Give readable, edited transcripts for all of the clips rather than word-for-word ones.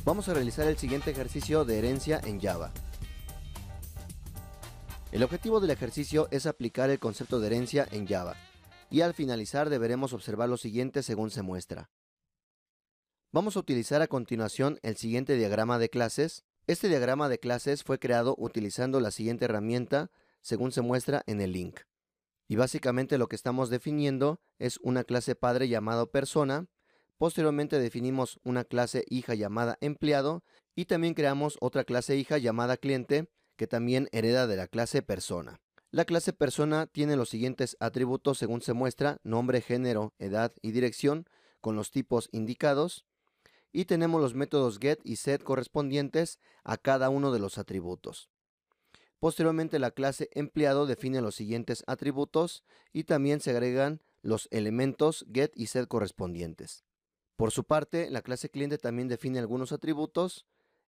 Vamos a realizar el siguiente ejercicio de herencia en Java. El objetivo del ejercicio es aplicar el concepto de herencia en Java, y al finalizar deberemos observar lo siguiente según se muestra. Vamos a utilizar a continuación el siguiente diagrama de clases. Este diagrama de clases fue creado utilizando la siguiente herramienta según se muestra en el link. Y básicamente lo que estamos definiendo es una clase padre llamada persona. Posteriormente definimos una clase hija llamada empleado y también creamos otra clase hija llamada cliente que también hereda de la clase persona. La clase persona tiene los siguientes atributos según se muestra: nombre, género, edad y dirección con los tipos indicados, y tenemos los métodos get y set correspondientes a cada uno de los atributos. Posteriormente la clase empleado define los siguientes atributos y también se agregan los elementos get y set correspondientes. Por su parte, la clase cliente también define algunos atributos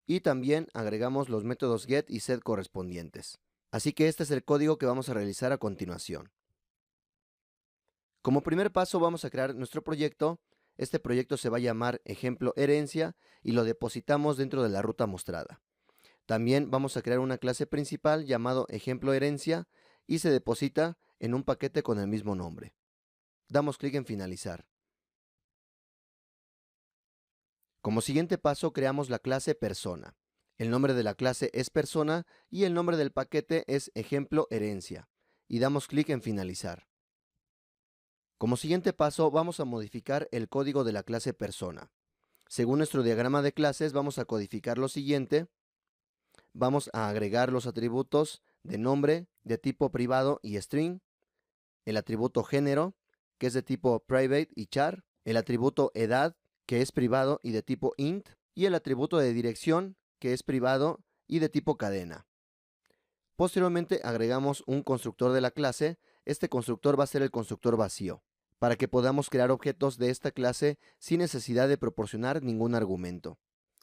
y también agregamos los métodos get y set correspondientes. Así que este es el código que vamos a realizar a continuación. Como primer paso vamos a crear nuestro proyecto. Este proyecto se va a llamar ejemplo herencia y lo depositamos dentro de la ruta mostrada. También vamos a crear una clase principal llamado ejemplo herencia y se deposita en un paquete con el mismo nombre. Damos clic en finalizar. Como siguiente paso creamos la clase persona. El nombre de la clase es persona y el nombre del paquete es ejemplo herencia. Y damos clic en finalizar. Como siguiente paso vamos a modificar el código de la clase persona. Según nuestro diagrama de clases vamos a codificar lo siguiente. Vamos a agregar los atributos de nombre de tipo privado y string, el atributo género que es de tipo private y char, el atributo edad que es privado y de tipo int, y el atributo de dirección que es privado y de tipo cadena. Posteriormente agregamos un constructor de la clase. Este constructor va a ser el constructor vacío, para que podamos crear objetos de esta clase sin necesidad de proporcionar ningún argumento.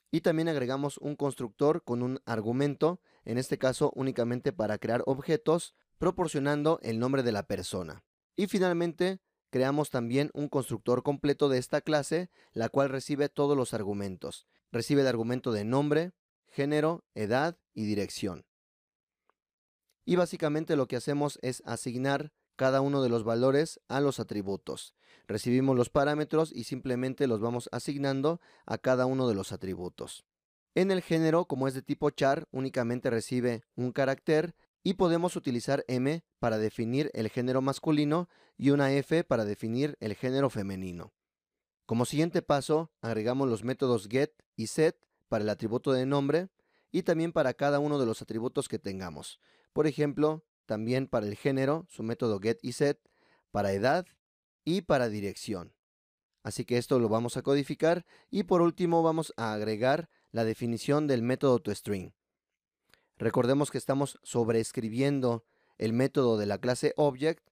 Y también agregamos un constructor con un argumento, en este caso únicamente para crear objetos, proporcionando el nombre de la persona. Y finalmente creamos también un constructor completo de esta clase, la cual recibe todos los argumentos. Recibe el argumento de nombre, género, edad y dirección. Y básicamente lo que hacemos es asignar cada uno de los valores a los atributos. Recibimos los parámetros y simplemente los vamos asignando a cada uno de los atributos. En el género, como es de tipo char, únicamente recibe un carácter y podemos utilizar m para definir el género masculino y una f para definir el género femenino. Como siguiente paso, agregamos los métodos get y set para el atributo de nombre y también para cada uno de los atributos que tengamos. Por ejemplo, también para el género, su método get y set, para edad y para dirección. Así que esto lo vamos a codificar y por último vamos a agregar la definición del método toString. Recordemos que estamos sobreescribiendo el método de la clase object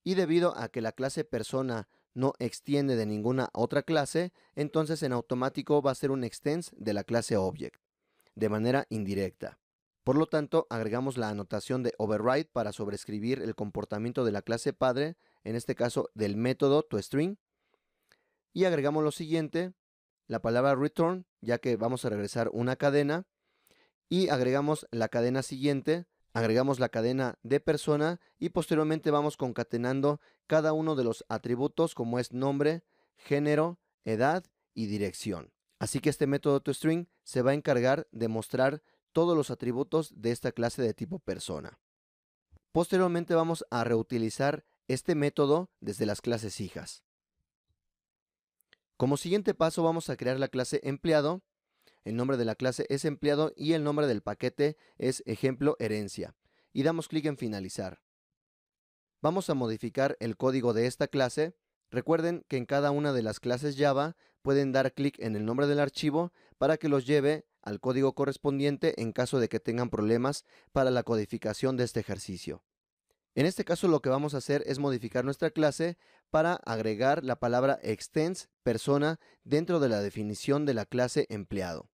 y debido a que la clase persona no extiende de ninguna otra clase, entonces en automático va a ser un extends de la clase object, de manera indirecta. Por lo tanto, agregamos la anotación de override para sobreescribir el comportamiento de la clase padre, en este caso del método toString, y agregamos lo siguiente, la palabra return, ya que vamos a regresar una cadena, y agregamos la cadena siguiente, agregamos la cadena de persona y posteriormente vamos concatenando cada uno de los atributos como es nombre, género, edad y dirección. Así que este método toString se va a encargar de mostrar todos los atributos de esta clase de tipo persona. Posteriormente vamos a reutilizar este método desde las clases hijas. Como siguiente paso vamos a crear la clase empleado. El nombre de la clase es empleado y el nombre del paquete es ejemplo herencia. Y damos clic en finalizar. Vamos a modificar el código de esta clase. Recuerden que en cada una de las clases Java pueden dar clic en el nombre del archivo para que los lleve al código correspondiente en caso de que tengan problemas para la codificación de este ejercicio. En este caso lo que vamos a hacer es modificar nuestra clase para agregar la palabra extends persona dentro de la definición de la clase empleado.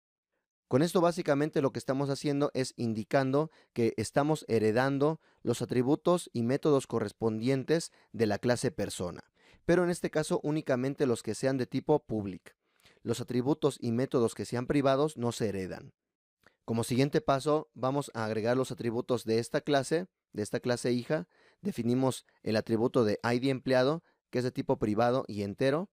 Con esto básicamente lo que estamos haciendo es indicando que estamos heredando los atributos y métodos correspondientes de la clase persona, pero en este caso únicamente los que sean de tipo public. los atributos y métodos que sean privados no se heredan. Como siguiente paso, vamos a agregar los atributos de esta clase hija. Definimos el atributo de ID empleado, que es de tipo privado y entero.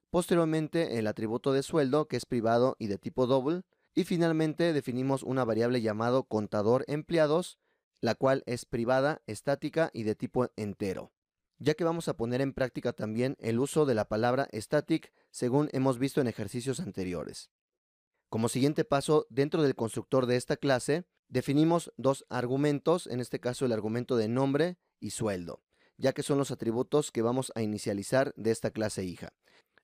Posteriormente, el atributo de sueldo, que es privado y de tipo double. Y finalmente, definimos una variable llamado contador empleados, la cual es privada, estática y de tipo entero. Ya que vamos a poner en práctica también el uso de la palabra static, según hemos visto en ejercicios anteriores. Como siguiente paso, dentro del constructor de esta clase, definimos dos argumentos, en este caso el argumento de nombre y sueldo, ya que son los atributos que vamos a inicializar de esta clase hija.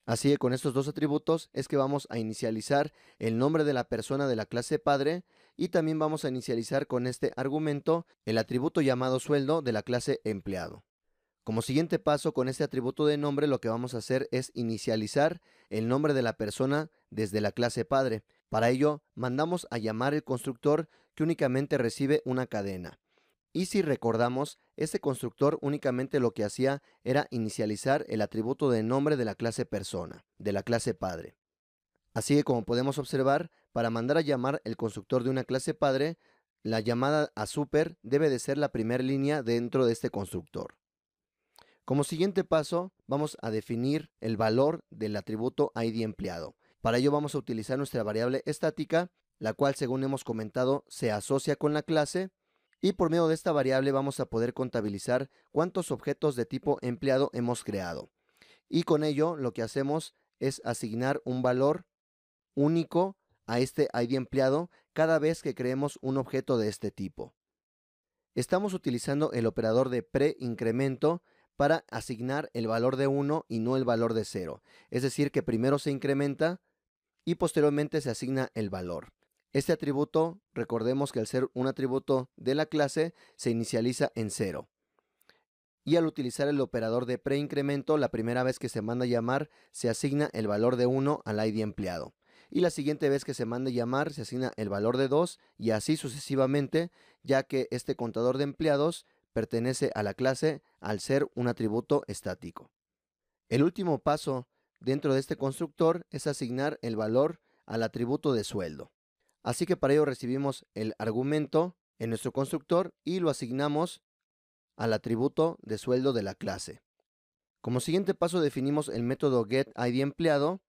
Así que con estos dos atributos es que vamos a inicializar el nombre de la persona de la clase padre y también vamos a inicializar con este argumento el atributo llamado sueldo de la clase empleado. Como siguiente paso, con este atributo de nombre lo que vamos a hacer es inicializar el nombre de la persona desde la clase padre. Para ello, mandamos a llamar el constructor que únicamente recibe una cadena. Y si recordamos, este constructor únicamente lo que hacía era inicializar el atributo de nombre de la clase persona, de la clase padre. Así que como podemos observar, para mandar a llamar el constructor de una clase padre, la llamada a super debe de ser la primera línea dentro de este constructor. Como siguiente paso, vamos a definir el valor del atributo ID empleado. Para ello vamos a utilizar nuestra variable estática, la cual, según hemos comentado, se asocia con la clase, y por medio de esta variable vamos a poder contabilizar cuántos objetos de tipo empleado hemos creado. Y con ello lo que hacemos es asignar un valor único a este ID empleado cada vez que creemos un objeto de este tipo. Estamos utilizando el operador de preincremento para asignar el valor de 1 y no el valor de 0. Es decir, que primero se incrementa y posteriormente se asigna el valor. Este atributo, recordemos que al ser un atributo de la clase, se inicializa en 0. Y al utilizar el operador de preincremento, la primera vez que se manda a llamar, se asigna el valor de 1 al ID empleado. Y la siguiente vez que se mande llamar, se asigna el valor de 2 y así sucesivamente, ya que este contador de empleados pertenece a la clase al ser un atributo estático. El último paso dentro de este constructor es asignar el valor al atributo de sueldo. Así que para ello recibimos el argumento en nuestro constructor y lo asignamos al atributo de sueldo de la clase. Como siguiente paso definimos el método getIDEmpleado.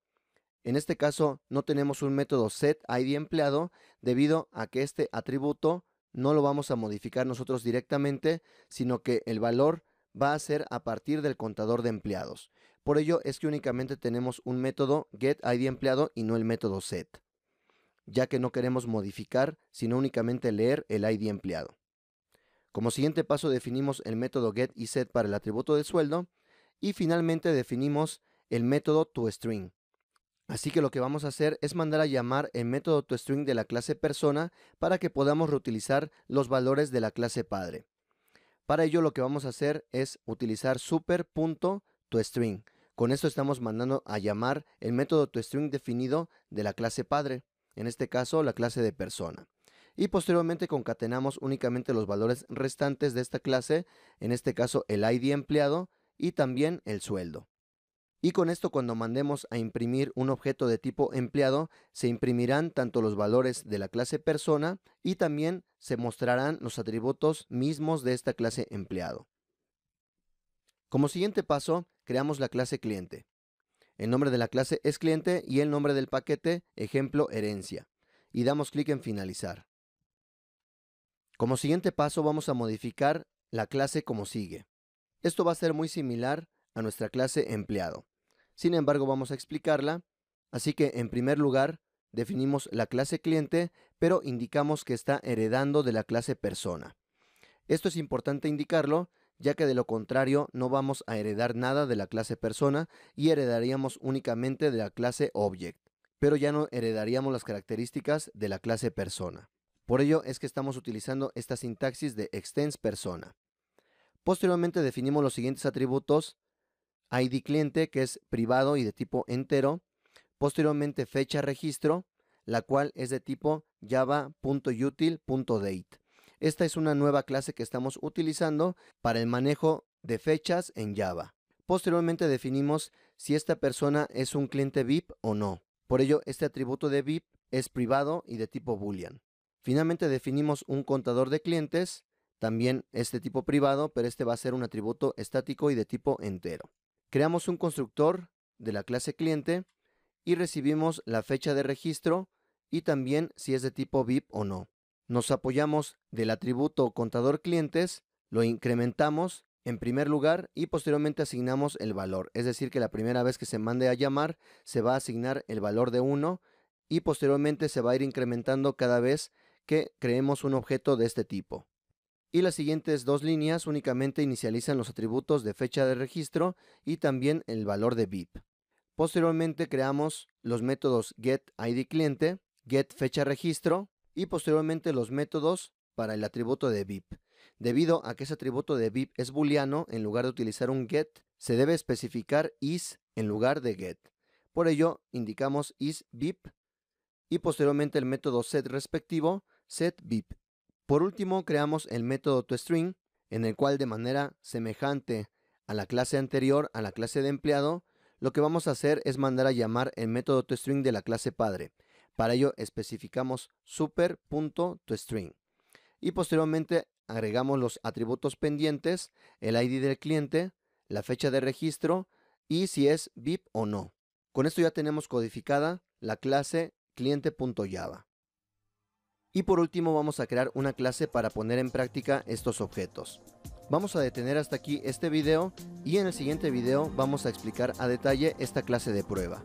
En este caso no tenemos un método setIDEmpleado debido a que este atributo no lo vamos a modificar nosotros directamente, sino que el valor va a ser a partir del contador de empleados. Por ello es que únicamente tenemos un método getIDEmpleado y no el método set, ya que no queremos modificar, sino únicamente leer el ID empleado. Como siguiente paso definimos el método get y set para el atributo de sueldo y finalmente definimos el método toString. Así que lo que vamos a hacer es mandar a llamar el método toString de la clase persona para que podamos reutilizar los valores de la clase padre. Para ello lo que vamos a hacer es utilizar super.toString. Con esto estamos mandando a llamar el método toString definido de la clase padre, en este caso la clase de persona. Y posteriormente concatenamos únicamente los valores restantes de esta clase, en este caso el ID empleado y también el sueldo. Y con esto cuando mandemos a imprimir un objeto de tipo empleado, se imprimirán tanto los valores de la clase persona y también se mostrarán los atributos mismos de esta clase empleado. Como siguiente paso, creamos la clase cliente. El nombre de la clase es cliente y el nombre del paquete, ejemplo, herencia. Y damos clic en finalizar. Como siguiente paso vamos a modificar la clase como sigue. Esto va a ser muy similar a nuestra clase empleado. Sin embargo, vamos a explicarla. Así que en primer lugar definimos la clase cliente, pero indicamos que está heredando de la clase persona. Esto es importante indicarlo, ya que de lo contrario no vamos a heredar nada de la clase persona y heredaríamos únicamente de la clase object, pero ya no heredaríamos las características de la clase persona. Por ello es que estamos utilizando esta sintaxis de extends persona. Posteriormente definimos los siguientes atributos: ID cliente, que es privado y de tipo entero. Posteriormente fecha registro, la cual es de tipo java.util.date. Esta es una nueva clase que estamos utilizando para el manejo de fechas en Java. Posteriormente definimos si esta persona es un cliente VIP o no. Por ello, este atributo de VIP es privado y de tipo boolean. Finalmente definimos un contador de clientes, también este tipo privado, pero este va a ser un atributo estático y de tipo entero. Creamos un constructor de la clase cliente y recibimos la fecha de registro y también si es de tipo VIP o no. Nos apoyamos del atributo contador clientes, lo incrementamos en primer lugar y posteriormente asignamos el valor. Es decir, que la primera vez que se mande a llamar se va a asignar el valor de 1 y posteriormente se va a ir incrementando cada vez que creemos un objeto de este tipo. Y las siguientes dos líneas únicamente inicializan los atributos de fecha de registro y también el valor de VIP. Posteriormente creamos los métodos getIDCliente, getFechaRegistro y posteriormente los métodos para el atributo de VIP. Debido a que ese atributo de VIP es booleano, en lugar de utilizar un get, se debe especificar is en lugar de get. Por ello, indicamos isVIP y posteriormente el método set respectivo, setVIP. Por último, creamos el método toString, en el cual de manera semejante a la clase anterior, a la clase de empleado, lo que vamos a hacer es mandar a llamar el método toString de la clase padre. Para ello especificamos super.toString y posteriormente agregamos los atributos pendientes, el ID del cliente, la fecha de registro y si es VIP o no. Con esto ya tenemos codificada la clase cliente.java. Y por último vamos a crear una clase para poner en práctica estos objetos. Vamos a detener hasta aquí este video y en el siguiente video vamos a explicar a detalle esta clase de prueba.